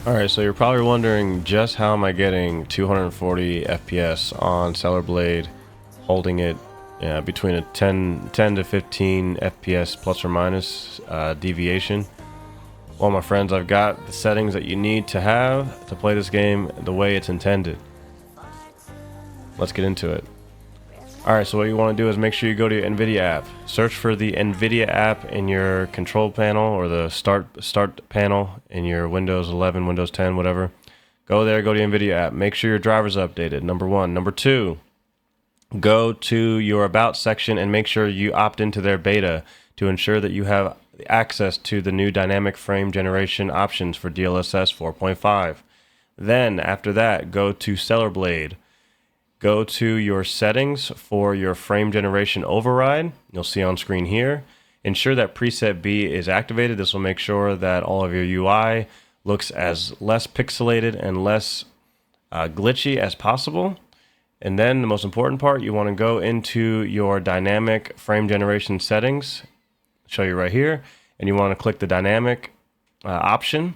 Alright, so you're probably wondering just how am I getting 240 FPS on Stellar Blade, holding it between a 10 to 15 FPS plus or minus deviation. Well, my friends, I've got the settings that you need to have to play this game the way it's intended. Let's get into it. Alright, so what you want to do is make sure you go to your NVIDIA app. Search for the NVIDIA app in your control panel or the start panel in your Windows 11, Windows 10, whatever. Go there, go to the NVIDIA app. Make sure your driver's updated, number one. Number two, go to your About section and make sure you opt into their beta to ensure that you have access to the new dynamic frame generation options for DLSS 4.5. Then, after that, go to Stellar Blade. Go to your settings for your frame generation override. You'll see on screen here. Ensure that preset B is activated. This will make sure that all of your UI looks as less pixelated and less glitchy as possible. And then the most important part, you want to go into your dynamic frame generation settings. I'll show you right here. And you want to click the dynamic option.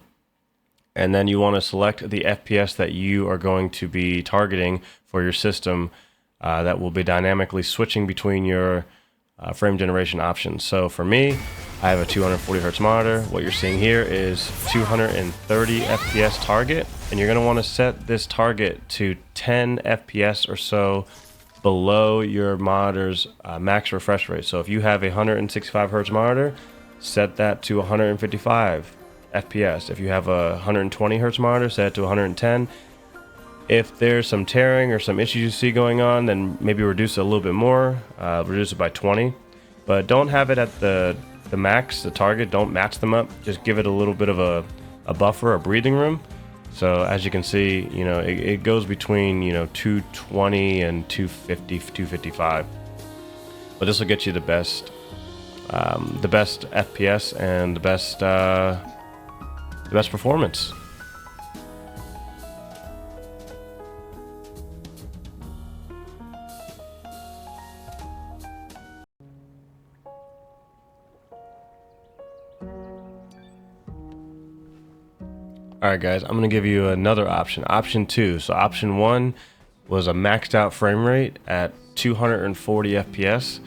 And then you want to select the FPS that you are going to be targeting for your system that will be dynamically switching between your frame generation options. So for me, I have a 240 hertz monitor. What you're seeing here is 230 FPS target, and you're going to want to set this target to 10 FPS or so below your monitor's max refresh rate. So if you have a 165 hertz monitor, set that to 155 FPS. If you have a 120 hertz monitor, set it to 110. If there's some tearing or some issues you see going on, then maybe reduce it a little bit more, reduce it by 20. But don't have it at the max, the target. Don't match them up. Just give it a little bit of a buffer, a breathing room. So as you can see, it goes between 220 and 250, 255. But this will get you the best FPS and the best performance. Alright guys, I'm going to give you another option, option 2. So option 1 was a maxed out frame rate at 240 FPS.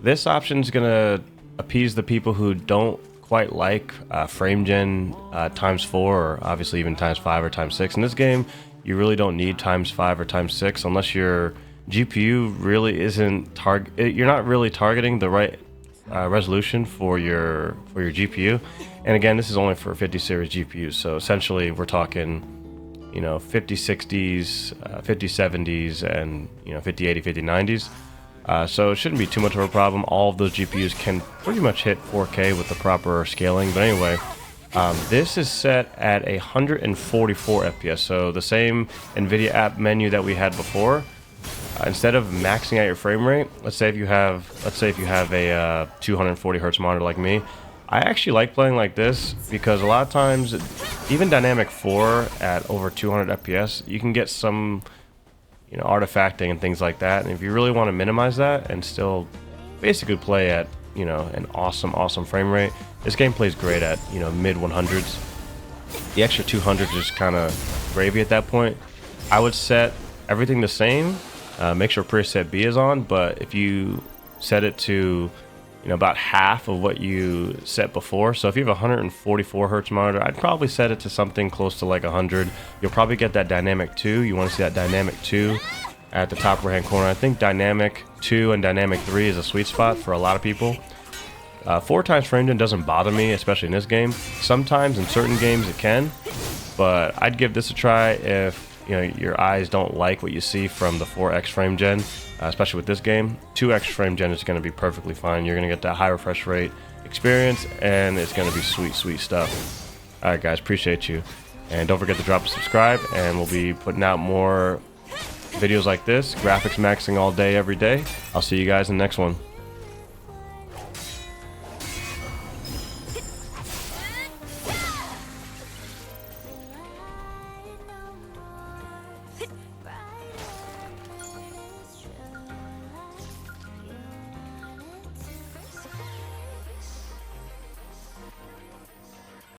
This option is going to appease the people who don't quite like frame gen ×4, or obviously even ×5 or ×6. In this game, you really don't need ×5 or ×6 unless your GPU really isn't you're not really targeting the right resolution for your GPU. And again, this is only for 50 series GPUs, so essentially we're talking 5060s, 5070s, and 5080, 5090s. So it shouldn't be too much of a problem. All of those GPUs can pretty much hit 4K with the proper scaling. But anyway, this is set at 144 FPS. So the same NVIDIA app menu that we had before. Instead of maxing out your frame rate, let's say if you have a 240 hertz monitor like me, I actually like playing like this because a lot of times, even Dynamic 4 at over 200 FPS, you can get some artifacting and things like that. And if you really want to minimize that and still basically play at an awesome frame rate, this game plays great at mid 100s. The extra 200 is kind of gravy at that point. I would set everything the same. Make sure preset B is on, but if you set it to about half of what you set before, so if you have a 144 hertz monitor, I'd probably set it to something close to like 100. You'll probably get that dynamic 2. You want to see that dynamic 2 at the top right hand corner. I think dynamic 2 and dynamic 3 is a sweet spot for a lot of people. 4 times frame gen doesn't bother me, especially in this game. Sometimes in certain games it can, but I'd give this a try if your eyes don't like what you see from the 4x frame gen, especially with this game. 2x frame gen is going to be perfectly fine. You're going to get that high refresh rate experience, and it's going to be sweet stuff. Alright guys, appreciate you. And don't forget to drop a subscribe, and we'll be putting out more videos like this, graphics maxing all day, every day. I'll see you guys in the next one.